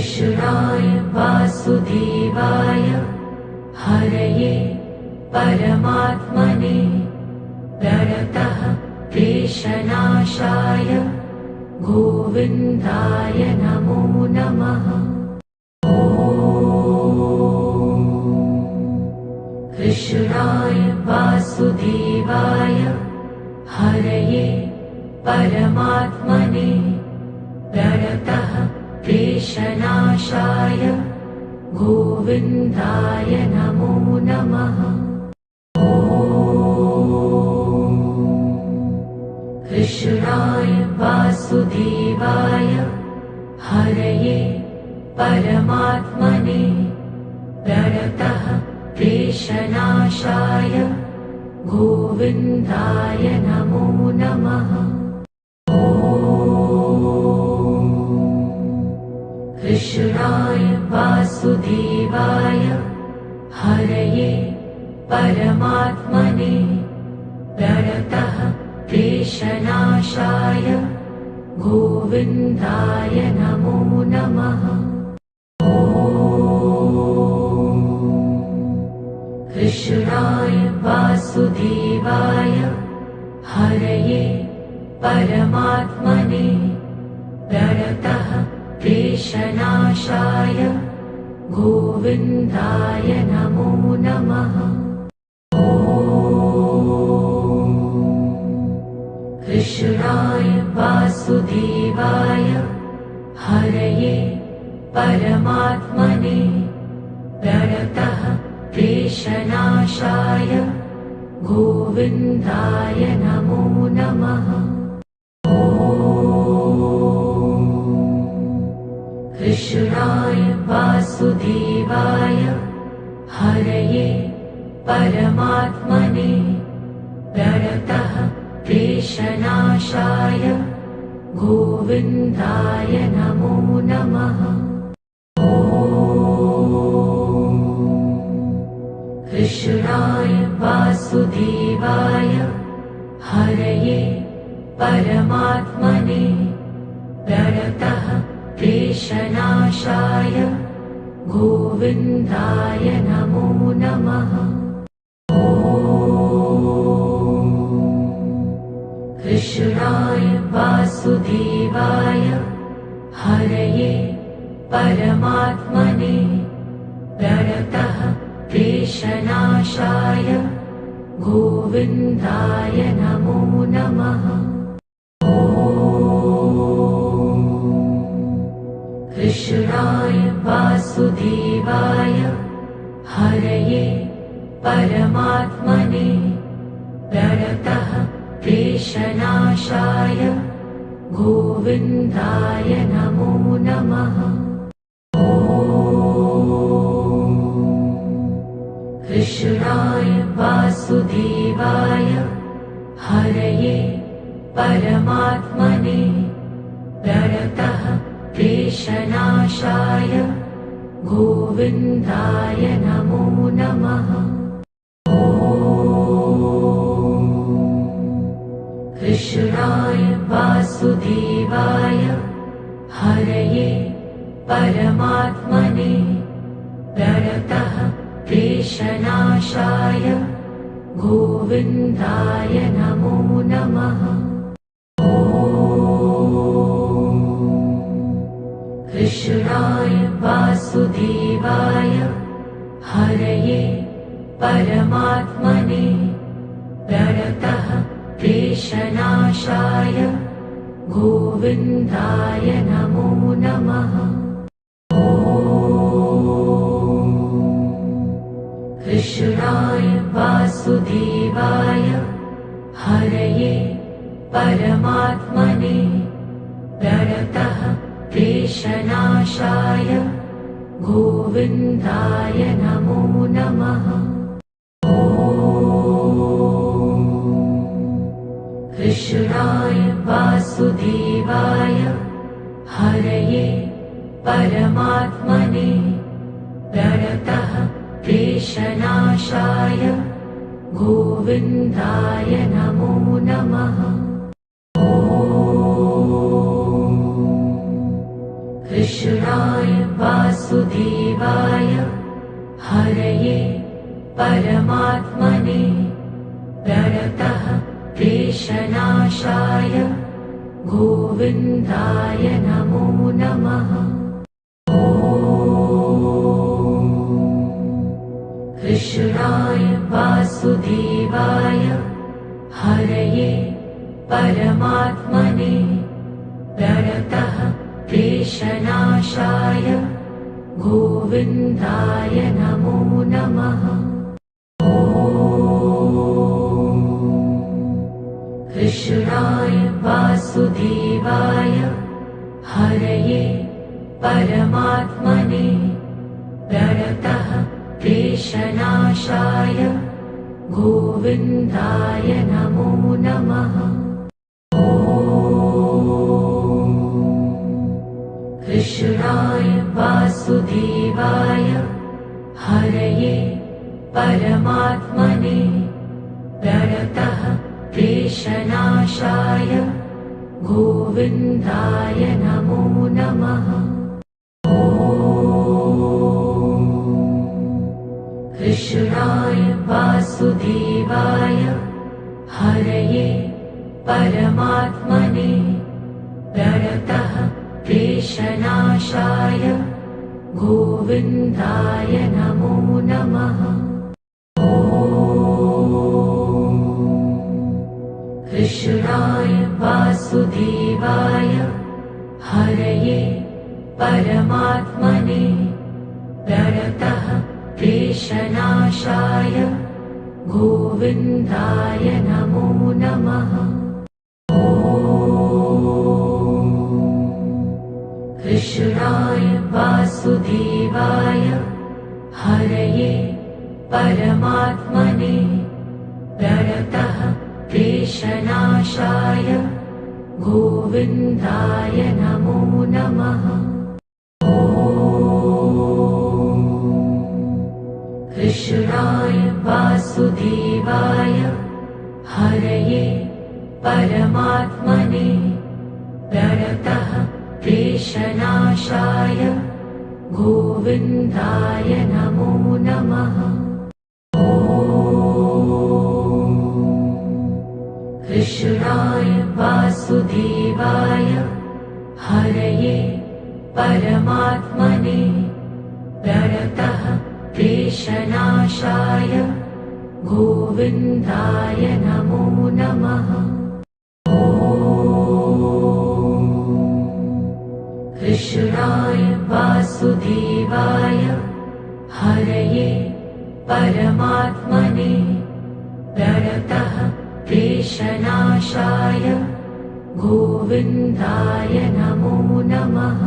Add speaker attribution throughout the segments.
Speaker 1: कृष्णाय वासुदेवाय हरये परमात्मने प्रणतः क्लेशनाशाय गोविन्दाय नमो नमः। कृष्णाय वासुदेवाय हरये परमात्मने प्रणतः क्लेशनाशाय गोविन्दाय नमो नमः। कृष्णाय वासुदेवाय हरये परमात्मने प्रणतः क्लेशनाशाय गोविन्दाय नमो नमः। कृष्णाय वासुदेवाय हरये परमात्मने प्रणतः क्लेशनाशाय गोविन्दाय नमो नमः। कृष्णाय वासुदेवाय हरये परमात्मने प्रणतः क्लेशनाशाय गोविन्दाय नमो नमः। कृष्णाय वासुदेवाय हरये परमात्मने प्रणतः क्लेशनाशाय गोविन्दाय नमो नमः। कृष्णाय वासुदेवाय हरये परमात्मने प्रणतः क्लेशनाशाय गोविन्दाय नमो नमः। कृष्णाय वासुदेवाय हरये परमात्मने प्रणतः क्लेशनाशाय गोविन्दाय नमो नमः। कृष्णाय वासुदेवाय हरये परमात्मने प्रणतः क्लेशनाशाय गोविन्दाय नमो नमः। कृष्णाय वासुदेवाय हरये परमात्मने प्रणतः क्लेशनाशाय गोविन्दाय नमो नमः। कृष्णाय वासुदेवाय हरये परमात्मने प्रणतः क्लेशनाशाय गोविन्दाय नमो नमः। कृष्णाय वासुदेवाय हरये परमात्मने प्रणतः क्लेशनाशाय गोविन्दाय नमो नमः। कृष्णाय वासुदेवाय हरये परमात्मने प्रणतः क्लेशनाशाय गोविन्दाय नमो नमः। कृष्णाय वासुदेवाय हरये परमात्मने प्रणतः क्लेशनाशाय गोविन्दाय नमो नमः। कृष्णाय वासुदेवाय हरये परमात्मने प्रणतः क्लेशनाशाय गोविन्दाय नमो नमः। कृष्णाय वासुदेवाय हरये परमात्मने प्रणतः क्लेशनाशाय गोविन्दाय नमो नमः। कृष्णाय वासुदेवाय हरये परमात्मने प्रणतः क्लेशनाशाय गोविन्दाय नमो नमः। कृष्णाय वासुदेवाय हरये परमात्मने प्रणतः क्लेशनाशाय गोविन्दाय नमो नमः। कृष्णाय वासुदेवाय हरये परमात्मने प्रणतः क्लेशनाशाय गोविन्दाय नमो नमः। कृष्णाय वासुदेवाय हरये परमात्मने प्रणतः क्लेशनाशाय गोविन्दाय नमो नमः। कृष्णाय वासुदेवाय हरये परमात्मने प्रणतः क्लेशनाशाय गोविन्दाय नमो नमः। कृष्णाय वासुदेवाय हरये परमात्मने प्रणतः क्लेशनाशाय गोविन्दाय नमो नमः। कृष्णाय वासुदेवाय हरये परमात्मने प्रणतः क्लेशनाशाय गोविन्दाय नमो नमः। कृष्णाय वासुदेवाय हरये परमात्मने प्रणतः क्लेशनाशाय गोविन्दाय नमो नमः। कृष्णाय वासुदेवाय हरये परमात्मने प्रणतः क्लेशनाशाय गोविन्दाय नमो नमः।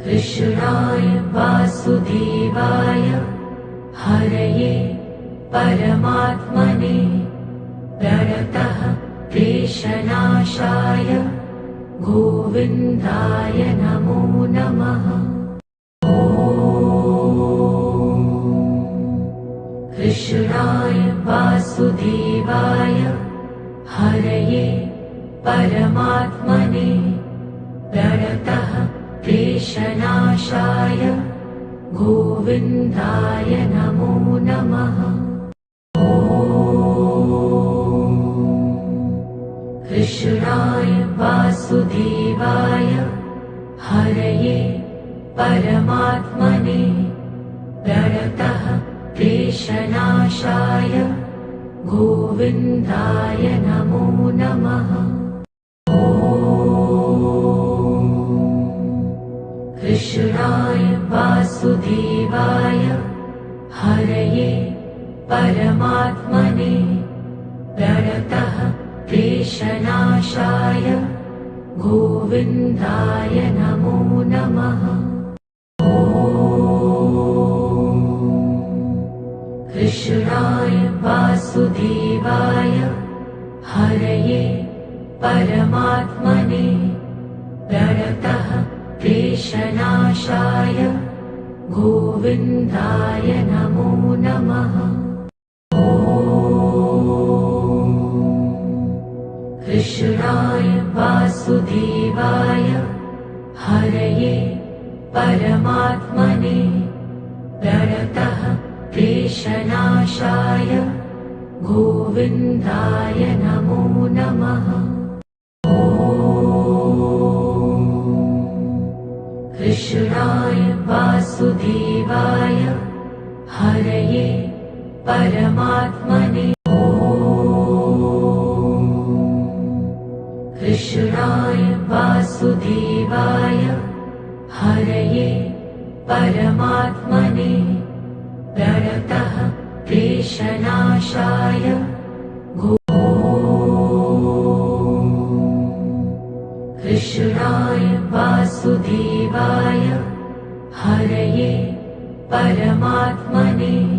Speaker 1: कृष्णाय वासुदेवाय हरये परमात्मने प्रणतः क्लेशनाशाय गोविन्दाय नमो नमः। कृष्णाय वासुदेवाय हरये परमात्मने प्रणतः क्लेशनाशाय गोविन्दाय नमो नमः। कृष्णाय वासुदेवाय हरये परमात्मने प्रणतः क्लेशनाशाय गोविन्दाय नमो नमः। कृष्णाय वासुदेवाय हरये परमात्मने प्रणतः क्लेशनाशाय गोविन्दाय नमो नमः। कृष्णाय वासुदेवाय हरये परमात्मने प्रणतः क्लेशनाशाय गोविन्दाय नमो नमः। कृष्णाय वासुदेवाय वासुदेवाय हरये परमात्मने प्रणतः क्लेशनाशाय गोविन्दाय नमो नमः। कृष्णाय वासुदेवाय हरये परमात्मने कृष्णाय वासुदेवाय हरये परमात्मने प्रणतः क्लेशनाशाय कृष्णाय वासुदेवाय हरये परमात्मने